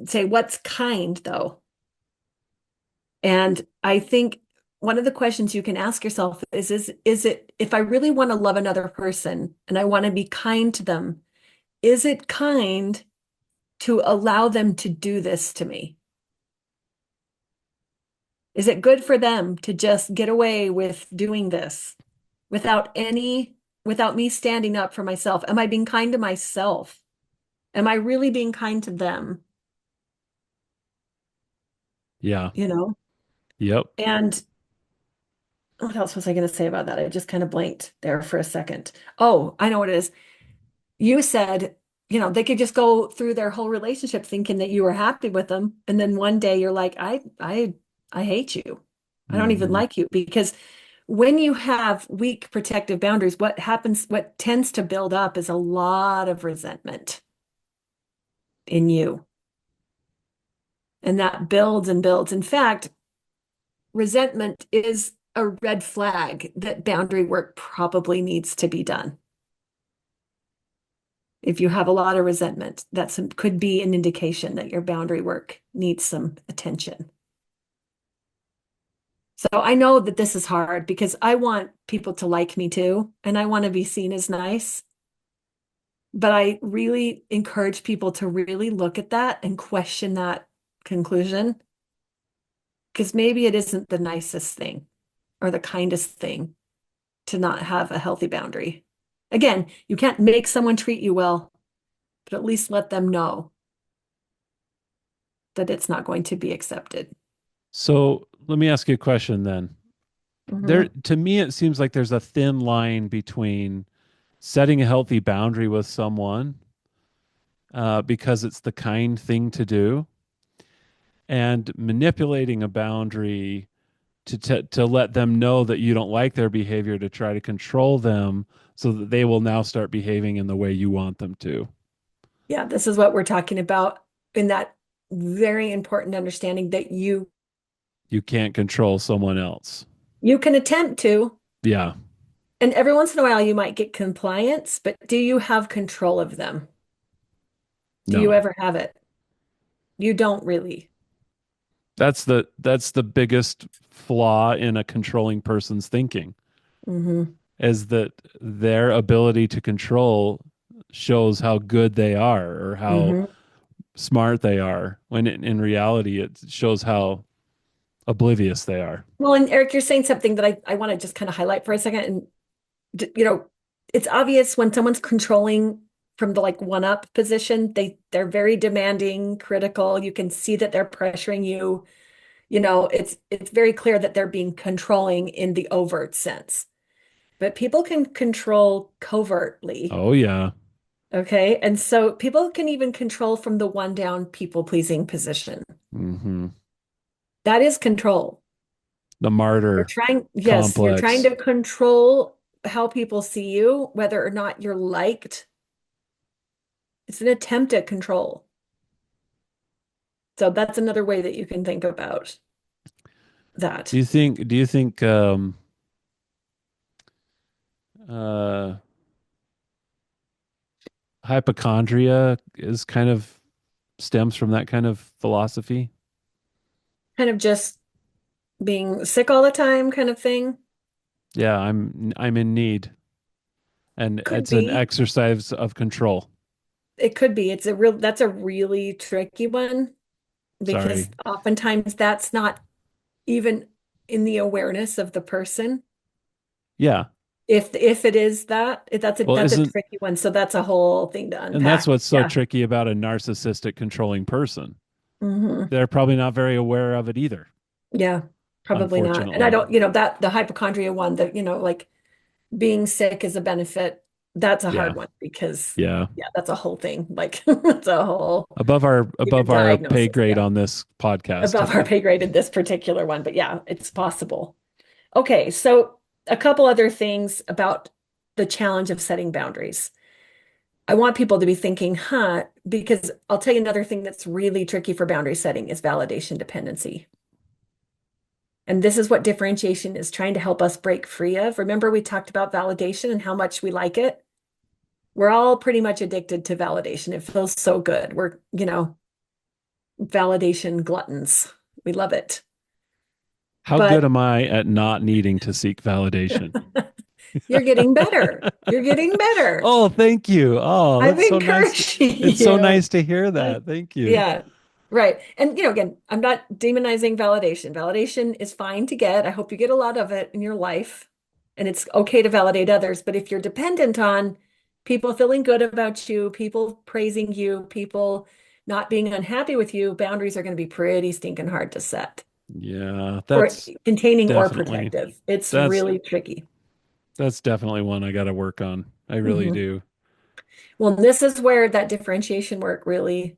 say, what's kind though? And I think one of the questions you can ask yourself is it, if I really want to love another person and I want to be kind to them, is it kind to allow them to do this to me? Is it good for them to just get away with doing this without me standing up for myself? Am I being kind to myself? Am I really being kind to them? Yeah. You know? Yep. And what else was I going to say about that? I just kind of blanked there for a second. Oh, I know what it is. You said, they could just go through their whole relationship thinking that you were happy with them, and then one day you're like, I hate you. I don't even Hmm. like you because when you have weak protective boundaries, what tends to build up is a lot of resentment in you. And that builds and builds. In fact, resentment is a red flag that boundary work probably needs to be done. If you have a lot of resentment, could be an indication that your boundary work needs some attention. So I know that this is hard because I want people to like me too, and I want to be seen as nice. But I really encourage people to really look at that and question that conclusion because maybe it isn't the nicest thing or the kindest thing to not have a healthy boundary. Again, you can't make someone treat you well, but at least let them know that it's not going to be accepted. So let me ask you a question then. There, Mhm. to me, it seems like there's a thin line between setting a healthy boundary with someone because it's the kind thing to do, and manipulating a boundary to let them know that you don't like their behavior to try to control them so that they will now start behaving in the way you want them to. Yeah, this is what we're talking about in that very important understanding that You can't control someone else. you can attempt to, Yeah. and every once in a while you might get compliance, but do you have control of them? Do you No. ever have it? You don't really. That's the biggest flaw in a controlling person's thinking Hmm. is that their ability to control shows how good they are or how Hmm. smart they are when in reality it shows how oblivious they are. Well, and Eric, you're saying something that I want to just kind of highlight for a second. And, you know, it's obvious when someone's controlling from the like one up position, they're very demanding, critical. You can see that they're pressuring you. It's very clear that they're being controlling in the overt sense. But people can control covertly. Oh yeah. Okay. And so people can even control from the one down people pleasing position. Hmm. That is control. The martyr Yes, you're trying complex. to control how people see you, whether or not you're liked. It's an attempt at control. So that's another way that you can think about Do that. you think uh hypochondria is kind of stems from that kind of philosophy? Kind of just being sick all the time kind of thing. Yeah, I'm in need and Could it's an be. exercise of control. It could be. That's a really tricky one because Sorry. oftentimes that's not even in the awareness of the person. Yeah. If it is that, Well, that's a isn't tricky one. So that's a whole thing to and that's unpack. what's so Yeah. tricky about a narcissistic controlling person. Hmm. They're probably not very aware of it either, Yeah, probably not. And I unfortunately. don't, that the hypochondria one that, like being sick is a benefit. That's a Yeah. hard one because Yeah. yeah, that's a whole thing. Like that's a whole even Above our pay diagnosis. grade Yeah. on this podcast. Above our pay grade in this particular one, but yeah, it's possible. Okay, so a couple other things about the challenge of setting boundaries. I want people to be thinking, because I'll tell you another thing that's really tricky for boundary setting is validation dependency. And this is what differentiation is trying to help us break free of. Remember, we talked about validation and how much we like it. We're all pretty much addicted to validation. It feels so good. We're, validation gluttons. We love it. How good But am I at not needing to seek validation? you're getting better. You're getting better. Oh, thank you. Oh, I'm that's so nice. encouraging It's so you. nice to hear Uh, that. Thank you. yeah, right. And again, I'm not demonizing validation. Validation is fine to get. I hope you get a lot of it in your life, and it's okay to validate others. But if you're dependent on People feeling good about you, people praising you, people not being unhappy with you, boundaries are going to be pretty stinking hard to set Yeah, or that's containing or definitely protective. It's that's really tricky. that's definitely one I got to work on. I really Mhm. do. Well, this is where that differentiation work really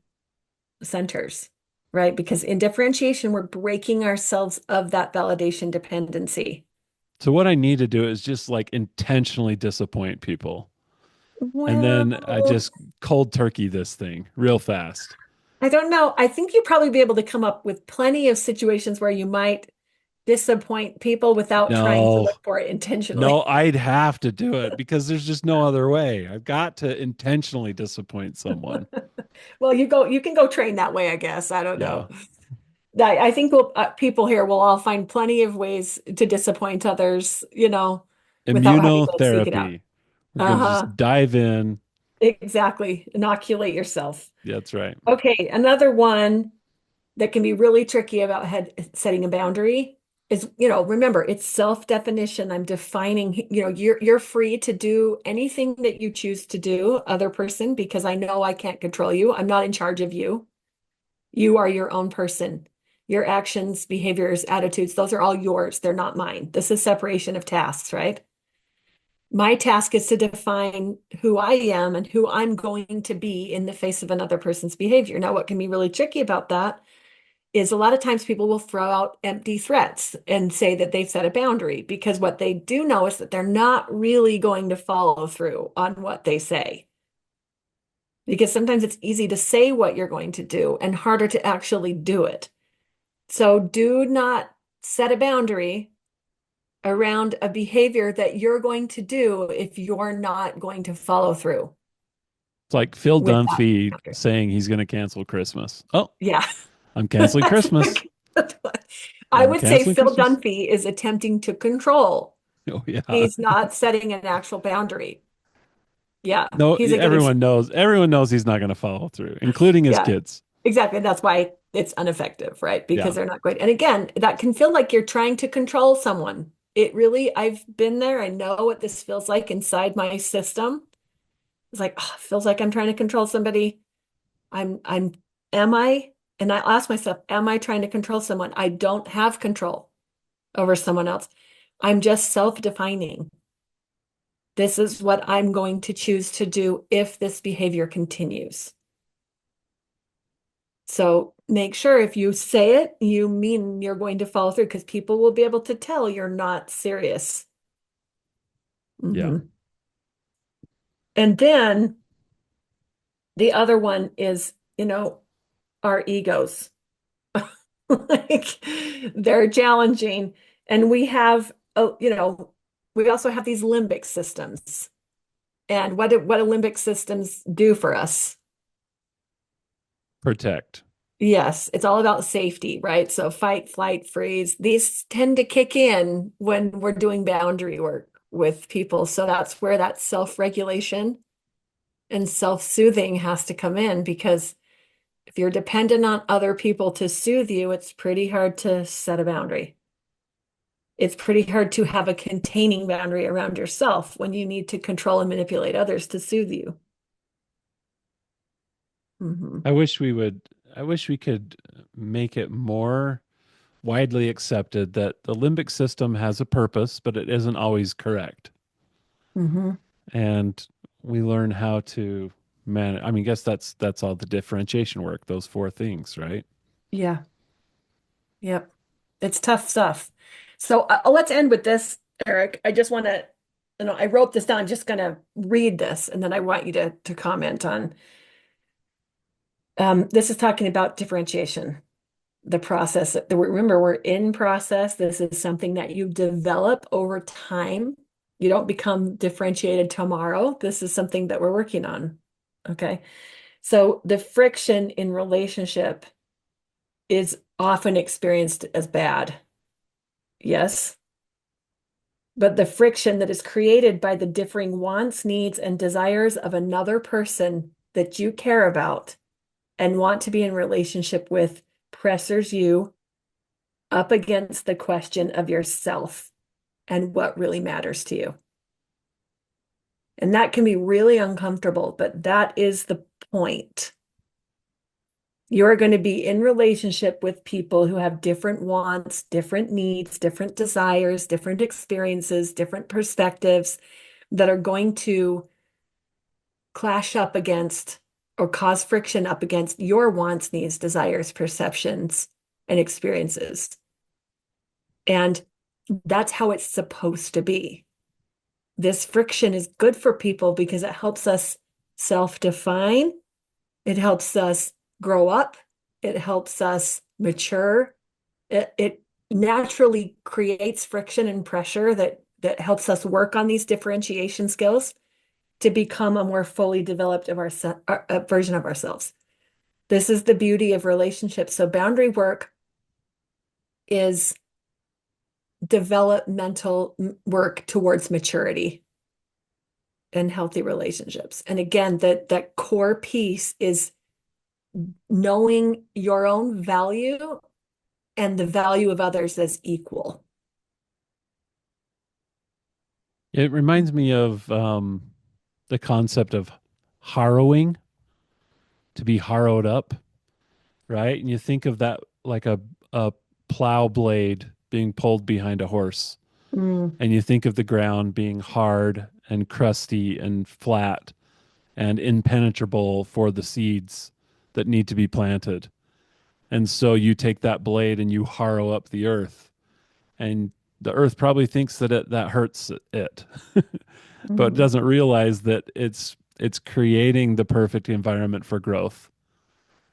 centers, right? Because in differentiation, we're breaking ourselves of that validation dependency. So what I need to do is just like intentionally disappoint people. And then I Well, just cold turkey this thing real fast. I don't know. I think you'd probably be able to come up with plenty of situations where you might disappoint people without trying to No, look for it no, intentionally. I'd have to do it because there's just no other way. I've got to intentionally disappoint someone. Well, you can go train that way, I guess. I don't Yeah. know. I think people here will all find plenty of ways to disappoint others, without having to seek it out. Immunotherapy. We're going to Uh-huh. just dive in. Exactly. Inoculate yourself. Yeah, that's right. Okay, another one that can be really tricky about setting a boundary is, remember, it's self-definition. I'm defining, you're free to do anything that you choose to do, other person, because I know I can't control you. I'm not in charge of you. You are your own person. Your actions, behaviors, attitudes, those are all yours. They're not mine. This is separation of tasks, right? My task is to define who I am and who I'm going to be in the face of another person's behavior. Now, what can be really tricky about that is a lot of times people will throw out empty threats and say that they've set a boundary because what they do know is that they're not really going to follow through on what they say. Because sometimes it's easy to say what you're going to do and harder to actually do it. So do not set a boundary around a behavior that you're going to do if you're not going to follow through It's like Phil with that Dunphy boundary. saying he's going to cancel Christmas. Oh, Yeah. I'm canceling That's Christmas. I I'm would say canceling Phil Christmas. Dunphy is attempting to control. Oh, yeah. He's not setting an actual boundary. Yeah, No, he's a good example. everyone knows he's not going to follow through, including his Yeah, kids. exactly. That's why it's ineffective, right? Because Yeah. they're not going. And again, that can feel like you're trying to control someone. It really, I've been there. I know what this feels like inside my system. It's like, oh, it feels like I'm trying to control somebody. I'm, am I? And I ask myself, am I trying to control someone? I don't have control over someone else. I'm just self-defining. This is what I'm going to choose to do if this behavior continues. So make sure if you say it, you mean you're going to follow through because people will be able to tell you're not serious. Yeah. Mhm. And then the other one is, our egos. Like they're challenging. And we have, we also have these limbic systems. And what do limbic systems do for us? Protect. Yes, it's all about safety, right? So fight, flight, freeze. These tend to kick in when we're doing boundary work with people. So that's where that self-regulation and self-soothing has to come in because if you're dependent on other people to soothe you, it's pretty hard to set a boundary. It's pretty hard to have a containing boundary around yourself when you need to control and manipulate others to soothe you. Hmm. I wish we would, I wish we could make it more widely accepted that the limbic system has a purpose, but it isn't always correct. Hmm. And we learn how to manage. I mean, guess that's all the differentiation work, those four things, right? Yeah. Yep. It's tough stuff. So let's end with this, Eric. I just want to, I wrote this down. I'm just going to read this and then I want you to comment on. This is talking about differentiation, the process. Remember, we're in process. This is something that you develop over time. You don't become differentiated tomorrow. This is something that we're working on. Okay. So the friction in relationship is often experienced as bad. Yes. But the friction that is created by the differing wants, needs, and desires of another person that you care about and want to be in relationship with pressures you up against the question of yourself and what really matters to you. And that can be really uncomfortable, but that is the point. You're going to be in relationship with people who have different wants, different needs, different desires, different experiences, different perspectives that are going to clash up against or cause friction up against your wants, needs, desires, perceptions, and experiences. And that's how it's supposed to be. This friction is good for people because it helps us self-define, it helps us grow up, it helps us mature. It naturally creates friction and pressure that helps us work on these differentiation skills to become a more fully developed version of ourselves. This is the beauty of relationships. So boundary work is developmental work towards maturity and healthy relationships. And again, that core piece is knowing your own value and the value of others as equal. It reminds me of the concept of harrowing, to be harrowed up, right? And you think of that like a plow blade being pulled behind a horse, Mm, and you think of the ground being hard and crusty and flat and impenetrable for the seeds that need to be planted. And so you take that blade and you harrow up the earth, and the earth probably thinks that that hurts it, but mhm. doesn't realize that it's creating the perfect environment for growth.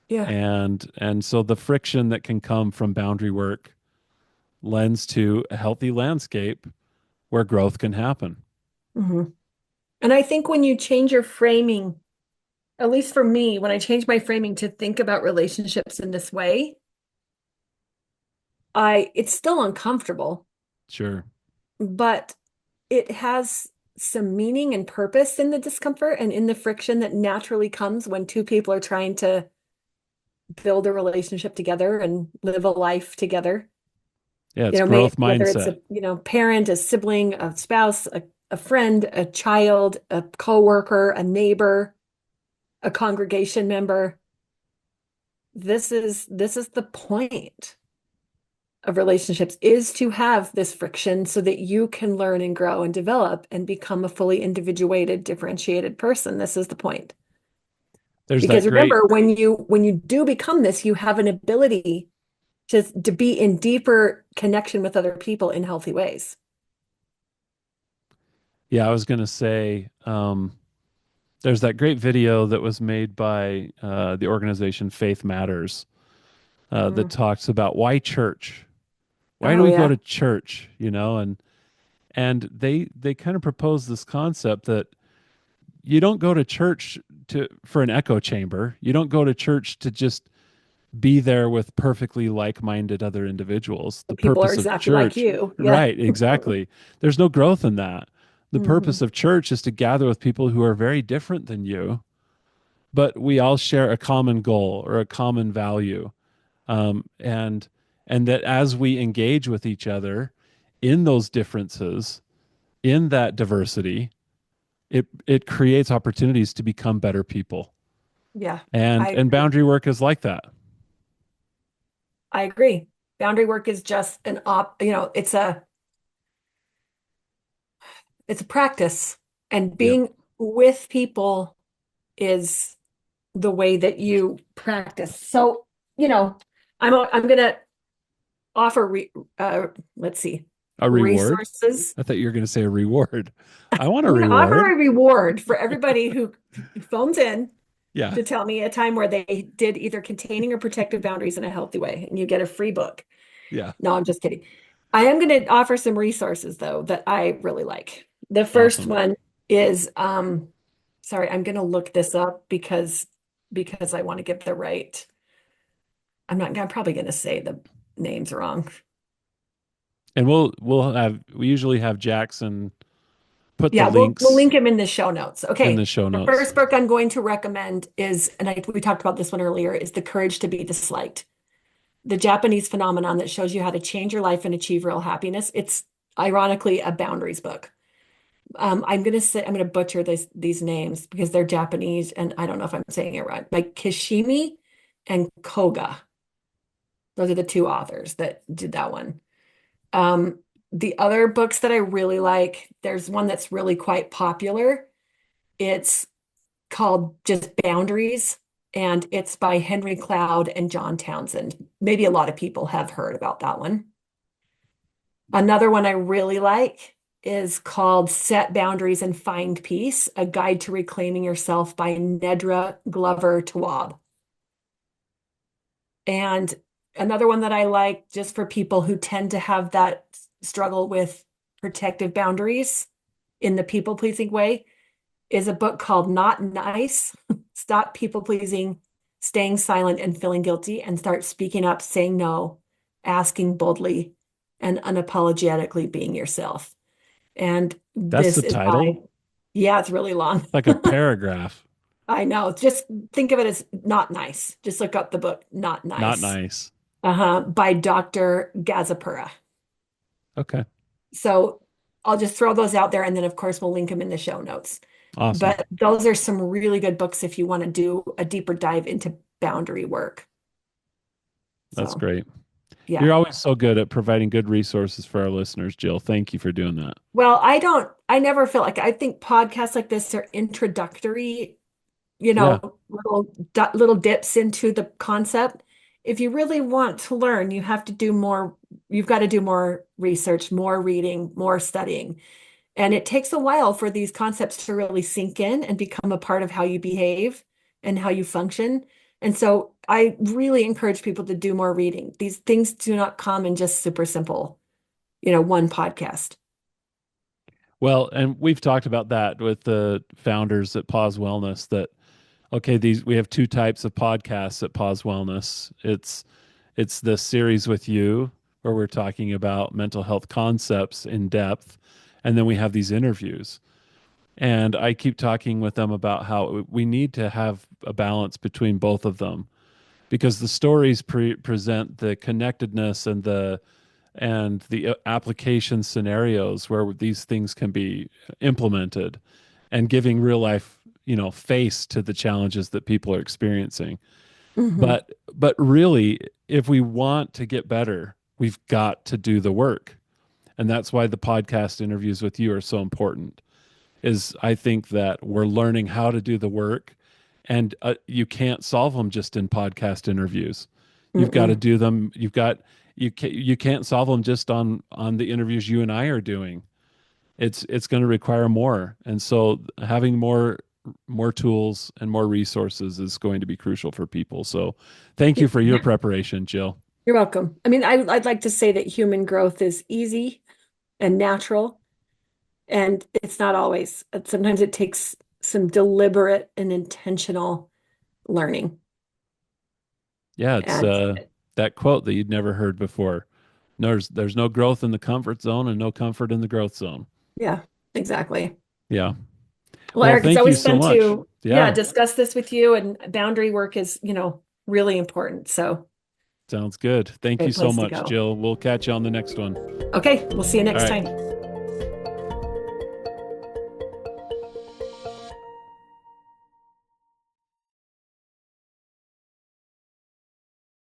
Yeah. And so the friction that can come from boundary work lends to a healthy landscape where growth can happen. Mhm. And I think when you change your framing, at least for me, when I change my framing to think about relationships in this way, it's still uncomfortable, Sure. but it has some meaning and purpose in the discomfort and in the friction that naturally comes when two people are trying to build a relationship together and live a life together. Yeah, You it's know, growth whether it's mindset. a, parent, a sibling, a spouse, a friend, a child, a coworker, a neighbor, a congregation member. This is the point of relationships, is to have this friction so that you can learn and grow and develop and become a fully individuated, differentiated person. This is the point. There's that Because great, remember, when you do become this, you have an ability to be in deeper connection with other people in healthy ways. yeah, I was going to say, there's that great video that was made by the organization Faith Matters, that Mm. talks about why church. Why do Oh we go yeah. to church? And they kind of propose this concept that you don't go to church to for an echo chamber. You don't go to church to just be there with perfectly like-minded other individuals. The People are purpose of exactly like church, you. Yeah. right, exactly. There's no growth in that. The Hmm. purpose of church is to gather with people who are very different than you, but we all share a common goal or a common value. And that as we engage with each other in those differences, in that diversity, it creates opportunities to become better people. Yeah, I And agree. boundary work is like that. I agree. Boundary work is just it's a practice, and Yep. being with people is the way that you practice. So, you know, I'm gonna offer let's see, A reward. resources. I thought you were going to say a reward. I want a I'm gonna offer reward. a reward for everybody who phones in Yeah. to tell me a time where they did either containing or protective boundaries in a healthy way, and you get a free book. Yeah. No, I'm just kidding. I am going to offer some resources though that I really like. The first Awesome. one is sorry, I'm going to look this up because I want to get the right. I'm probably going to say the names wrong. And we usually have Jackson put the Yeah, we'll links link him in the show notes. in Okay. the show The notes. first book I'm going to recommend is, and we talked about this one earlier, is The Courage to Be Disliked. The Japanese phenomenon that shows you how to change your life and achieve real happiness. It's ironically a boundaries book. I'm gonna butcher these names because they're Japanese and I don't know if I'm saying it right. Like Kishimi and Koga. Those are the two authors that did that one. Um, the other books that I really like, there's one that's really quite popular. It's called just Boundaries, and it's by Henry Cloud and John Townsend. Maybe a lot of people have heard about that one. Another one I really like is called Set Boundaries and Find Peace, A Guide to Reclaiming Yourself by Nedra Glover Tawwab. And another one that I like just for people who tend to have that struggle with protective boundaries in the people pleasing way is a book called Not Nice. Stop people pleasing, staying silent and feeling guilty, and start speaking up, saying no, asking boldly, and unapologetically being yourself. And That's this the is by, title? yeah, it's really long. Like a paragraph. I know. Just think of it as Not Nice. Just look up the book, Not Not Nice, nice. by Dr. Gazapura. Okay. So I'll just throw those out there. And then, of course, we'll link them in the show notes. Awesome. But those are some really good books if you want to do a deeper dive into boundary work. That's So, great. You're yeah. always so good at providing good resources for our listeners, Jill. Thank you for doing that. Well, I never feel like I think podcasts like this are introductory, Yeah. little dips into the concept. If you really want to learn, you have to do more, you've got to do more research, more reading, more studying. And it takes a while for these concepts to really sink in and become a part of how you behave and how you function. And so I really encourage people to do more reading. These things do not come in just super simple, one podcast. Well, and we've talked about that with the founders at Pause Wellness that okay, these we have two types of podcasts at Pause Wellness. It's the series with you where we're talking about mental health concepts in depth, and then we have these interviews. And I keep talking with them about how we need to have a balance between both of them because the stories present the connectedness and the application scenarios where these things can be implemented and giving real life, face to the challenges that people are experiencing. Hmm. But really, if we want to get better, we've got to do the work. And that's why the podcast interviews with you are so important. Is I think that we're learning how to do the work and you can't solve them just in podcast interviews. You've got to Mm-mm. do them. You can't solve them just on the interviews you and I are doing. It's going to require more, and so having more tools and more resources is going to be crucial for people. So, thank you for your preparation, Jill. You're welcome. I mean, I'd like to say that human growth is easy and natural, and it's not always. Sometimes it takes some deliberate and intentional learning. Yeah, it's And that quote that you'd never heard before. There's no growth in the comfort zone and no comfort in the growth zone. yeah, exactly. Yeah. Well, Well, Eric, it's thank you always so fun much. to, yeah, Yeah, discuss this with you. And boundary work is, really important. So, sounds good. Thank you great so place to much, go. Jill. We'll catch you on the next one. Okay, we'll see you All next right. time.